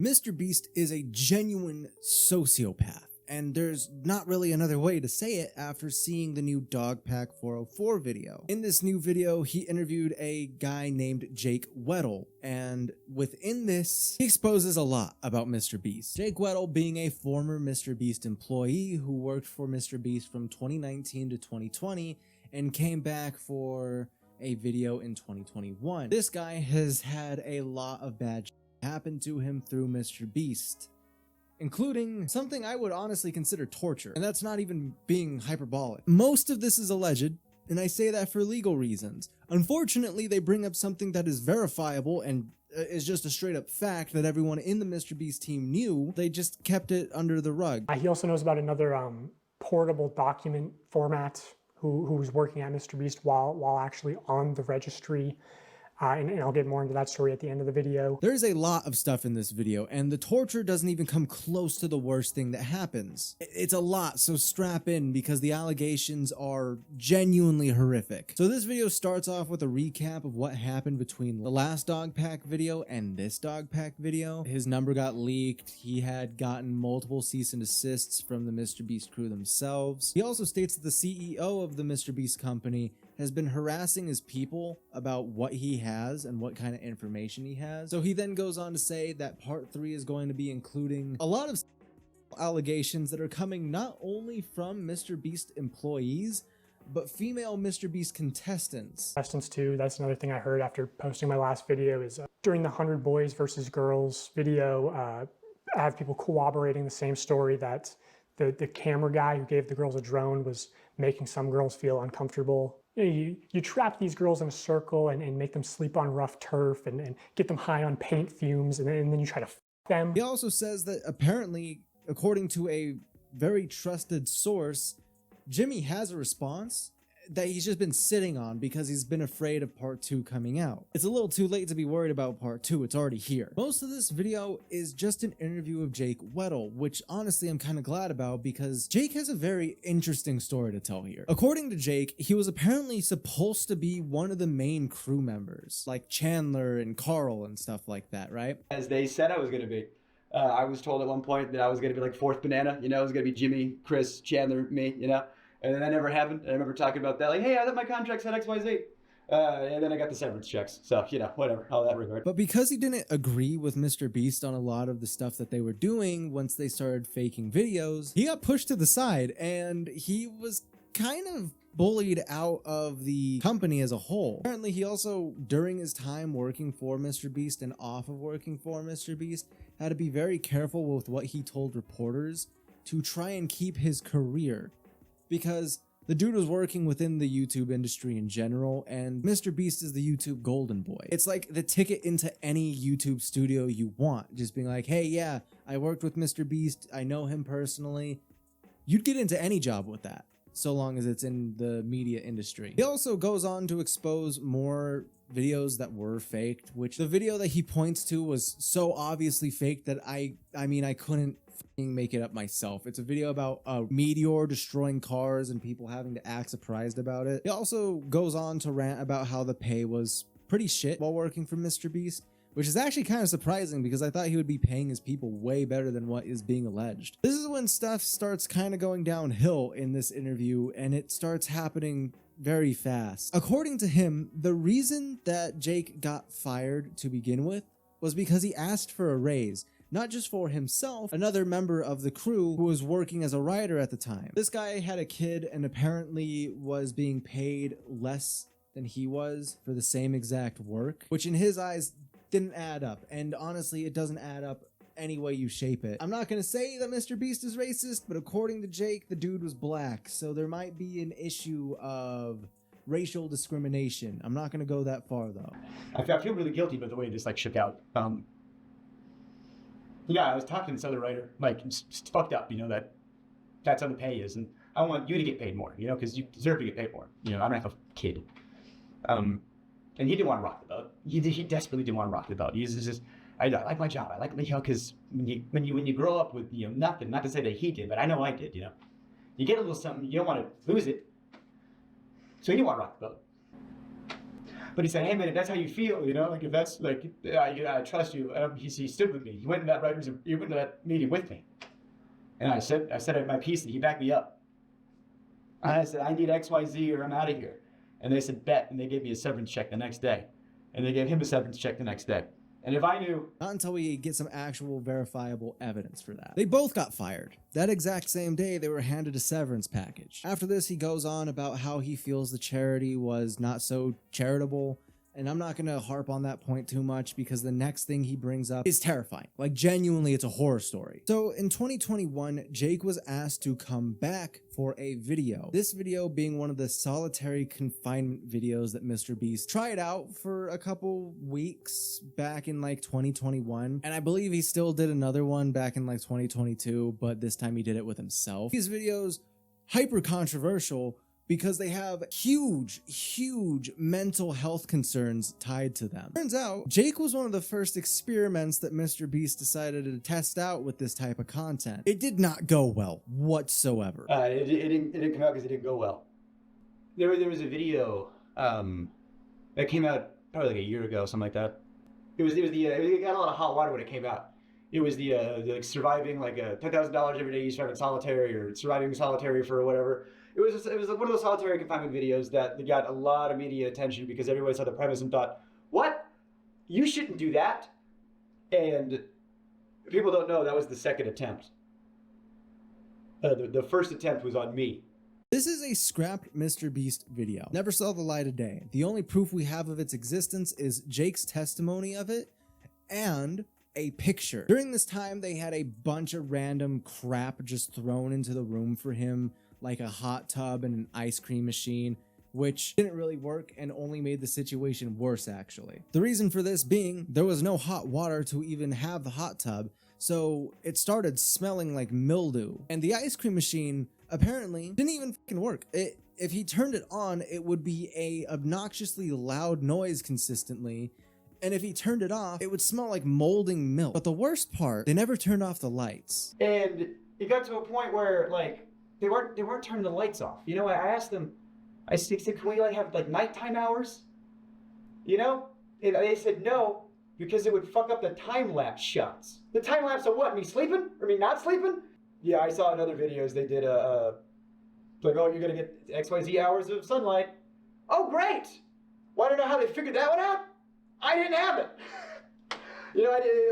Mrbeast is a genuine sociopath, and there's not really another way to say it after seeing the new Dogpack 404 video. In this new video, he interviewed a guy named Jake Weddle, and within this, he exposes a lot about Mrbeast. Jake Weddle being a former Mrbeast employee who worked for Mrbeast from 2019 to 2020 and came back for a video in 2021. This guy has had a lot of bad shit happen to him through Mrbeast, including something I would honestly consider torture, and that's not even being hyperbolic. Most of this is alleged, and I say that for legal reasons. Unfortunately, they bring up something that is verifiable and is just a straight up fact that everyone in the Mrbeast team knew. They just kept it under the rug. He also knows about another portable document format who was working at Mrbeast while actually on the registry. And I'll get more into that story at the end of the video. There's a lot of stuff in this video, and the torture doesn't even come close to the worst thing that happens. It's a lot, so strap in because the allegations are genuinely horrific. So this video starts off with a recap of what happened between the last Dogpack video and this Dogpack video. His number got leaked. He had gotten multiple cease and desists from the Mrbeast crew themselves. He also states that the CEO of the Mrbeast company has been harassing his people about what he has and what kind of information he has. So he then goes on to say that part 3 is going to be including a lot of allegations that are coming not only from Mrbeast employees, but female Mrbeast contestants. Contestants too, that's another thing I heard after posting my last video is during the 100 boys versus girls video, I have people corroborating the same story that the camera guy who gave the girls a drone was making some girls feel uncomfortable. You trap these girls in a circle and make them sleep on rough turf and get them high on paint fumes and then you try to f them. He also says that apparently, according to a very trusted source, Jimmy has a response that he's just been sitting on because he's been afraid of part 2 coming out. It's a little too late to be worried about part 2, it's already here. Most of this video is just an interview of Jake Weddle, which honestly I'm kind of glad about because Jake has a very interesting story to tell here. According to Jake, he was apparently supposed to be one of the main crew members, like Chandler and Carl and stuff like that, right? As they said I was going to be. I was told at one point that I was going to be like fourth banana, you know, it was going to be Jimmy, Chris, Chandler, me, you know. And then that never happened. I remember talking about that, like, hey, I thought my contract said XYZ. And then I got the severance checks. So, you know, whatever, all that regard. But because he didn't agree with Mrbeast on a lot of the stuff that they were doing once they started faking videos, he got pushed to the side and he was kind of bullied out of the company as a whole. Apparently, he also, during his time working for Mrbeast and off of working for Mrbeast, had to be very careful with what he told reporters to try and keep his career. Because the dude was working within the YouTube industry in general, and Mrbeast is the YouTube golden boy. It's like the ticket into any YouTube studio you want. Just being like, hey, yeah, I worked with Mrbeast, I know him personally. You'd get into any job with that, so long as it's in the media industry. He also goes on to expose more videos that were faked, which the video that he points to was so obviously fake that I mean, I couldn't make it up myself. It's a video about a meteor destroying cars and people having to act surprised about it. He also goes on to rant about how the pay was pretty shit while working for Mrbeast, which is actually kind of surprising because I thought he would be paying his people way better than what is being alleged. This is when stuff starts kind of going downhill in this interview, and it starts happening very fast. According to him, the reason that Jake got fired to begin with was because he asked for a raise. Not just for himself, another member of the crew who was working as a writer at the time. This guy had a kid and apparently was being paid less than he was for the same exact work, which in his eyes didn't add up. And honestly, it doesn't add up any way you shape it. I'm not going to say that Mrbeast is racist, but according to Jake, the dude was black. So there might be an issue of racial discrimination. I'm not going to go that far though. I feel really guilty about the way this like shook out. Yeah, I was talking to this other writer, like, it's fucked up, you know, that's how the pay is, and I want you to get paid more, you know, because you deserve to get paid more. You know, I don't have a kid. And he didn't want to rock the boat. He desperately didn't want to rock the boat. He's just, I like my job. I like, you know, because when you grow up with, you know, nothing, not to say that he did, but I know I did, you know. You get a little something, you don't want to lose it. So he didn't want to rock the boat. But he said, hey man, if that's how you feel, like if that's like, I trust you. He stood with me. He went to that meeting with me. And I said my piece and he backed me up. And I said, I need X, Y, Z or I'm out of here. And they said, bet. And they gave me a severance check the next day. And they gave him a severance check the next day. And if I knew... Not until we get some actual verifiable evidence for that. They both got fired. That exact same day, they were handed a severance package. After this, he goes on about how he feels the charity was not so charitable. And I'm not going to harp on that point too much because the next thing he brings up is terrifying. Like, genuinely, it's a horror story. So in 2021, Jake was asked to come back for a video. This video being one of the solitary confinement videos that Mrbeast tried out for a couple weeks back in like 2021. And I believe he still did another one back in like 2022, but this time he did it with himself. These videos, hyper controversial, because they have huge mental health concerns tied to them. Turns out, Jake was one of the first experiments that Mrbeast decided to test out with this type of content. It did not go well whatsoever. It didn't come out because it didn't go well. There was a video that came out probably like a year ago, something like that. It got a lot of hot water when it came out. It was the like surviving like $10,000 every day you survive in solitary or surviving solitary for whatever. It was one of those solitary confinement videos that got a lot of media attention because everybody saw the premise and thought, what? You shouldn't do that. And people don't know that was the second attempt. The first attempt was on me. This is a scrapped Mrbeast video. Never saw the light of day. The only proof we have of its existence is Jake's testimony of it and a picture. During this time, they had a bunch of random crap just thrown into the room for him, like a hot tub and an ice cream machine, which didn't really work and only made the situation worse actually. The reason for this being, there was no hot water to even have the hot tub, so it started smelling like mildew. And the ice cream machine apparently didn't even fucking work. If he turned it on, it would be a obnoxiously loud noise consistently, and if he turned it off, it would smell like molding milk. But the worst part, they never turned off the lights. And it got to a point where like they weren't turning the lights off. I asked them, I said, can we like have like nighttime hours? And they said no, because it would fuck up the time-lapse shots. The time-lapse of what? Me sleeping? Or me not sleeping? Yeah, I saw in other videos they did like, oh, you're gonna get XYZ hours of sunlight. Oh, great! Want to know how they figured that one out? I didn't have it.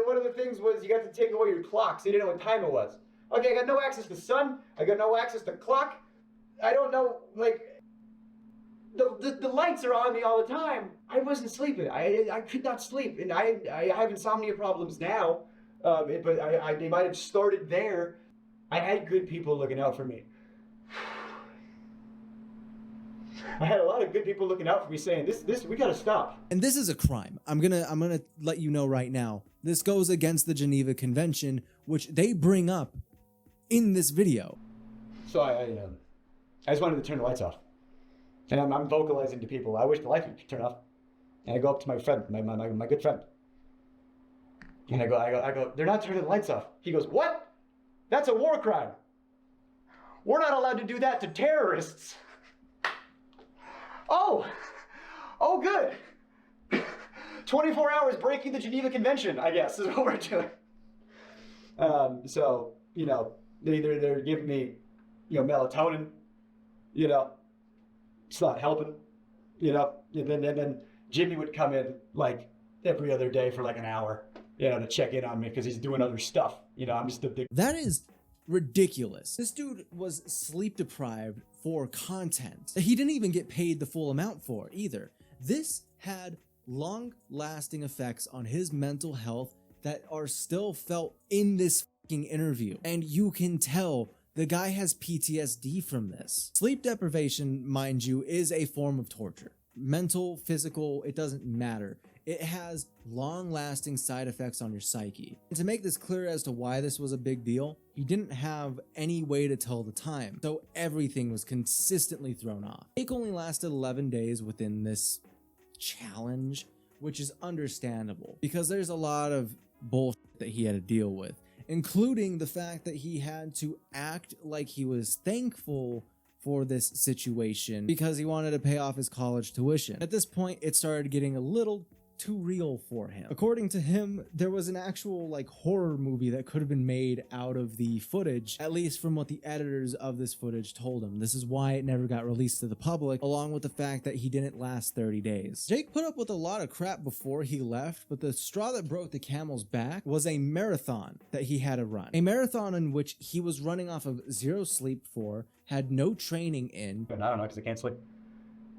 One of the things was you got to take away your clock, so you didn't know what time it was. Okay, I got no access to sun. I got no access to clock. I don't know, like, the lights are on me all the time. I wasn't sleeping. I could not sleep, and I have insomnia problems now. But they might have started there. I had good people looking out for me. I had a lot of good people looking out for me saying, this, we gotta stop. And this is a crime. I'm gonna let you know right now. This goes against the Geneva Convention, which they bring up in this video. So I just wanted to turn the lights off. And I'm vocalizing to people, I wish the lights would turn off. And I go up to my friend, my good friend. And I go, they're not turning the lights off. He goes, what? That's a war crime. We're not allowed to do that to terrorists. Oh, good. 24 hours breaking the Geneva Convention, I guess, is what we're doing. So, they're giving me, melatonin, it's not helping, and then Jimmy would come in like every other day for like an hour, to check in on me because he's doing other stuff. I'm just a big... That is ridiculous. This dude was sleep deprived for content that he didn't even get paid the full amount for either. This had long-lasting effects on his mental health that are still felt in this fucking interview. And you can tell the guy has PTSD from this. Sleep deprivation, mind you, is a form of torture. Mental, physical, it doesn't matter. It has long-lasting side effects on your psyche. And to make this clear as to why this was a big deal, he didn't have any way to tell the time, so everything was consistently thrown off. Jake only lasted 11 days within this challenge, which is understandable because there's a lot of bullshit that he had to deal with, including the fact that he had to act like he was thankful for this situation because he wanted to pay off his college tuition. At this point, it started getting a little too real for him. According to him, there was an actual like horror movie that could have been made out of the footage, at least from what the editors of this footage told him. This is why it never got released to the public, along with the fact that he didn't last 30 days. Jake put up with a lot of crap before he left, but the straw that broke the camel's back was a marathon that he had to run. A marathon in which he was running off of zero sleep for, had no training in. But I don't know, because I can't sleep.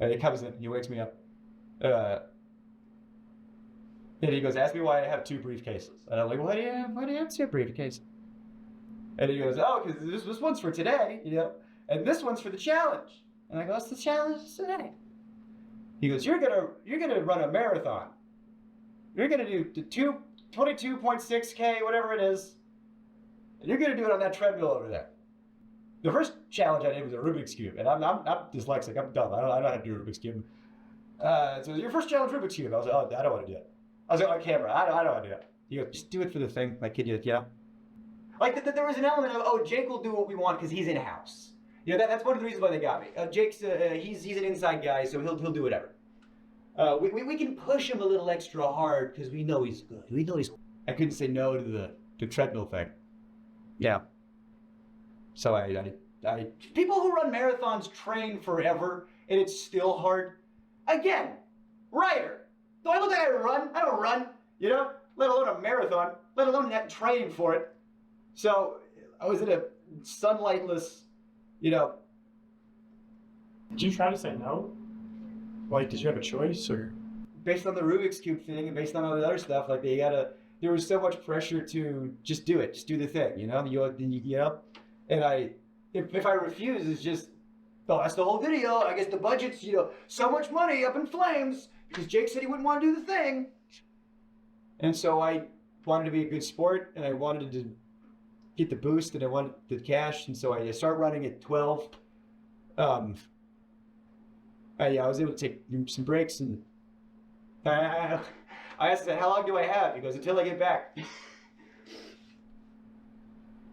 He comes in, he wakes me up. And he goes, ask me why I have 2 briefcases. And I'm like, why do you have 2 briefcases? And he goes, oh, because this one's for today, you know, and this one's for the challenge. And I go, what's the challenge today? He goes, you're gonna run a marathon. You're gonna do the 22.6K, whatever it is. And you're gonna do it on that treadmill over there. The first challenge I did was a Rubik's Cube, and I'm dyslexic, I'm dumb, I don't know how to do a Rubik's Cube. So your first challenge, Rubik's Cube. I was like, oh, I don't want to do it. I was like, on camera, I don't want to do it. He goes, just do it for the thing, my kid, you know? Like, there was an element of, oh, Jake will do what we want because he's in-house. You know, that's one of the reasons why they got me. Jake's, he's an inside guy, so he'll do whatever. We can push him a little extra hard because we know he's good. I couldn't say no to the treadmill thing. Yeah. So I people who run marathons train forever, and it's still hard. Again, writer. Do I look like I run? I don't run, you know? Let alone a marathon, let alone that training for it. So I was in a sunlightless, you know. Did you try to say no? Like, did you have a choice, or? Based on the Rubik's Cube thing and based on all the other stuff, like there was so much pressure to just do it, just do the thing, you know? You know? And if I refuse, it's just, oh, that's the whole video. I guess the budget's, you know, so much money up in flames. Because Jake said he wouldn't want to do the thing. And so I wanted to be a good sport, and I wanted to get the boost, and I wanted the cash, and so I started running at 12. I was able to take some breaks, and I asked him, how long do I have? He goes, until I get back.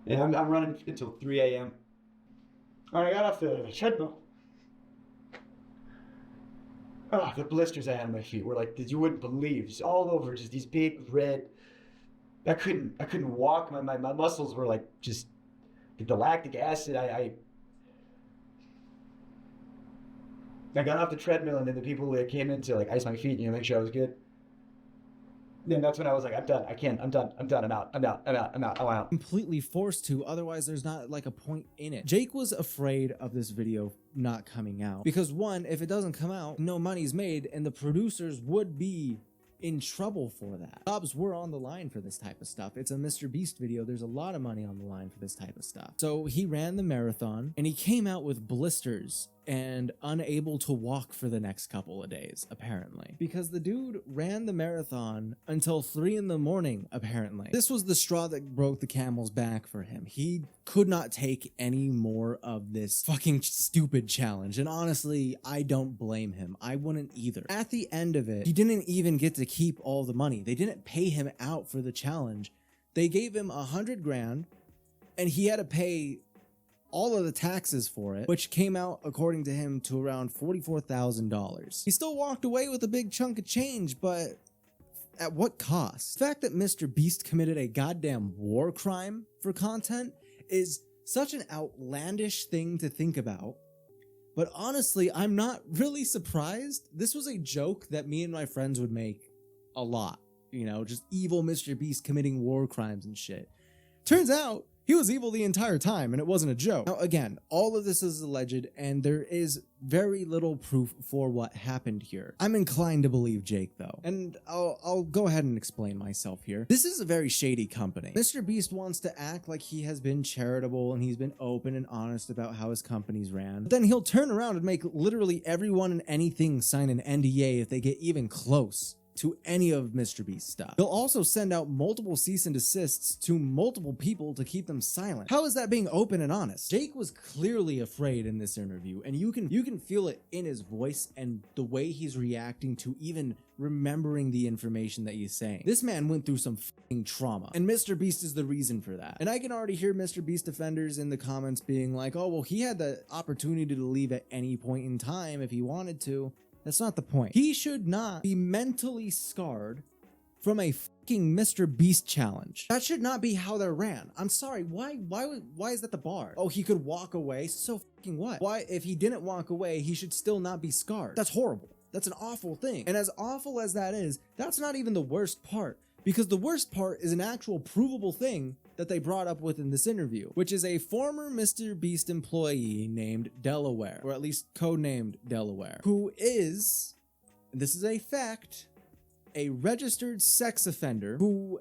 And I'm running until 3 a.m. I got off the treadmill. Oh, the blisters I had on my feet were like, you wouldn't believe, just all over, just these big red. I couldn't walk. My muscles were like just the lactic acid. I got off the treadmill, and then the people that came in to like ice my feet, you know, make sure I was good. Then that's when I was like, I'm done. I'm done. I'm out. Completely forced to, otherwise there's not like a point in it. Jake was afraid of this video not coming out because, one, if it doesn't come out, no money's made, and the producers would be in trouble for that. Jobs were on the line for this type of stuff. It's a Mrbeast video. There's a lot of money on the line for this type of stuff. So he ran the marathon, and he came out with blisters and unable to walk for the next couple of days, apparently. Because the dude ran the marathon until 3 in the morning, apparently. This was the straw that broke the camel's back for him. He could not take any more of this fucking stupid challenge. And honestly, I don't blame him. I wouldn't either. At the end of it, he didn't even get to keep all the money. They didn't pay him out for the challenge. They gave him $100 grand, and he had to pay all of the taxes for it, which came out, according to him, to around $44,000. He still walked away with a big chunk of change, but at what cost? The fact that Mrbeast committed a goddamn war crime for content is such an outlandish thing to think about. But honestly, I'm not really surprised. This was a joke that me and my friends would make a lot. You know, just evil Mrbeast committing war crimes and shit. Turns out, he was evil the entire time, and it wasn't a joke. Now, again, all of this is alleged, and there is very little proof for what happened here. I'm inclined to believe Jake, though, and I'll go ahead and explain myself here. This is a very shady company. Mrbeast wants to act like he has been charitable, and he's been open and honest about how his company's ran. But then he'll turn around and make literally everyone and anything sign an NDA if they get even close to any of Mrbeast's stuff. He'll also send out multiple cease and desists to multiple people to keep them silent. How is that being open and honest? Jake was clearly afraid in this interview, and you can feel it in his voice and the way he's reacting to even remembering the information that he's saying. This man went through some fucking trauma, and Mrbeast is the reason for that. And I can already hear Mrbeast defenders in the comments being like, oh, well, he had the opportunity to leave at any point in time if he wanted to. That's not the point. He should not be mentally scarred from a fucking Mrbeast challenge. That should not be how they're ran. I'm sorry, why is that the bar? Oh, he could walk away, so fucking what? Why, if he didn't walk away, he should still not be scarred? That's horrible. That's an awful thing. And as awful as that is, that's not even the worst part, because the worst part is an actual provable thing that they brought up within this interview, which is a former Mrbeast employee named Delaware, or at least codenamed Delaware, who is, and this is a fact, a registered sex offender who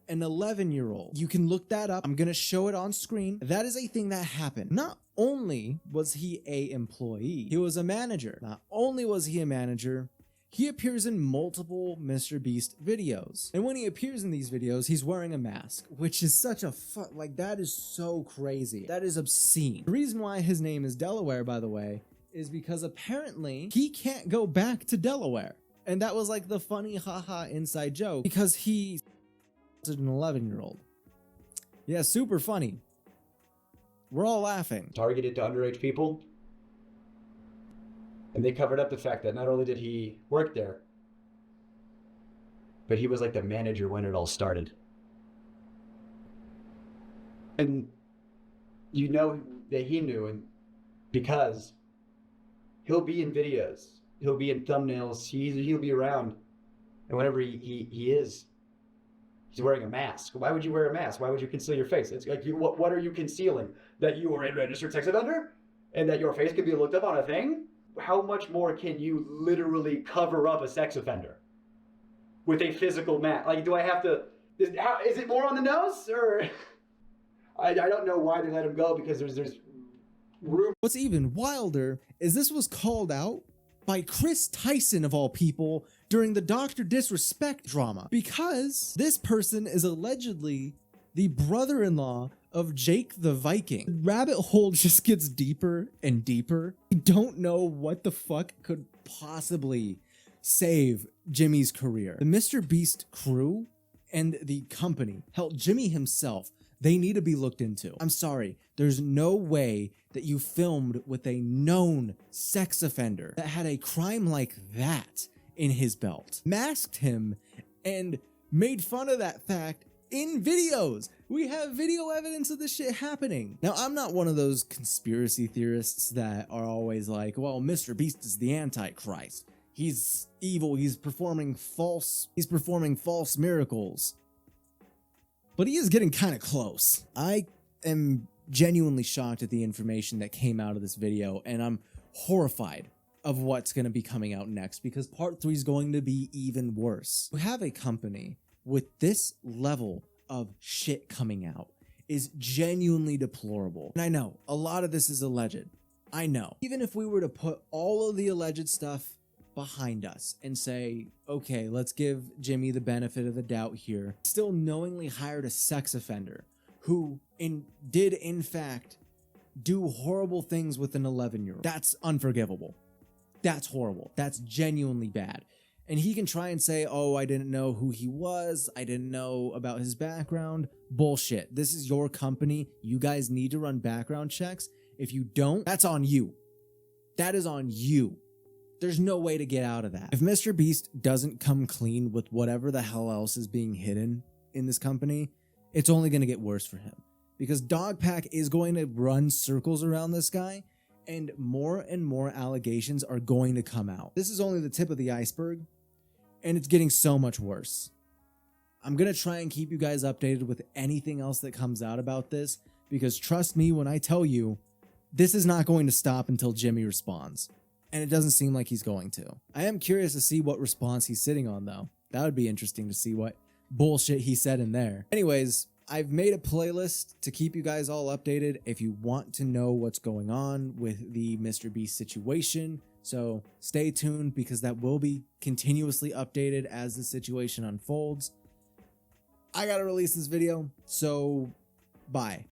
an 11-year-old. You can look that up. I'm gonna show it on screen. That is a thing that happened. Not only was he a employee, he was a manager. Not only was he a manager, he appears in multiple Mrbeast videos. And when he appears in these videos, he's wearing a mask, which is such a like, that is so crazy. That is obscene. The reason why his name is Delaware, by the way, is because apparently he can't go back to Delaware. And that was like the funny haha inside joke, because he an 11-year-old. Yeah, super funny. We're all laughing. Targeted to underage people. And they covered up the fact that not only did he work there, but he was like the manager when it all started. And you know that he knew, and because he'll be in videos, he'll be in thumbnails, he'll be around, and whenever he is, he's wearing a mask. Why would you wear a mask? Why would you conceal your face? It's like, what are you concealing? That you are a registered sex offender? And that your face can be looked up on a thing? How much more can you literally cover up a sex offender with a physical mask? Like, do I have to, is it more on the nose? Or I don't know why they let him go, because there's room. What's even wilder is this was called out by Chris Tyson, of all people, during the Dr. Disrespect drama, because this person is allegedly the brother-in-law of Jake the Viking. The rabbit hole just gets deeper and deeper. I don't know what the fuck could possibly save Jimmy's career. The Mrbeast crew and the company, hell, Jimmy himself, they need to be looked into. I'm sorry, there's no way that you filmed with a known sex offender that had a crime like that in his belt, masked him, and made fun of that fact in videos. We have video evidence of this shit happening. Now, I'm not one of those conspiracy theorists that are always like, well, Mrbeast is the Antichrist. He's evil, he's performing false miracles. But he is getting kind of close. I am genuinely shocked at the information that came out of this video, and I'm horrified of what's going to be coming out next, because part 3 is going to be even worse. To have a company with this level of shit coming out is genuinely deplorable. And I know a lot of this is alleged. I know. Even if we were to put all of the alleged stuff behind us and say, okay, let's give Jimmy the benefit of the doubt here, still knowingly hired a sex offender who did in fact do horrible things with an 11-year-old. That's unforgivable. That's horrible. That's genuinely bad. And he can try and say, oh, I didn't know who he was, I didn't know about his background. Bullshit. This is your company. You guys need to run background checks. If you don't, that's on you. That is on you. There's no way to get out of that. If Mrbeast doesn't come clean with whatever the hell else is being hidden in this company, it's only going to get worse for him. Because Dogpack is going to run circles around this guy, and more allegations are going to come out. This is only the tip of the iceberg, and it's getting so much worse. I'm going to try and keep you guys updated with anything else that comes out about this, because trust me when I tell you, this is not going to stop until Jimmy responds. And it doesn't seem like he's going to. I am curious to see what response he's sitting on, though. That would be interesting to see what bullshit he said in there. Anyways, I've made a playlist to keep you guys all updated. If you want to know what's going on with the Mrbeast situation, So stay tuned because that will be continuously updated as the situation unfolds. I gotta release this video, so bye.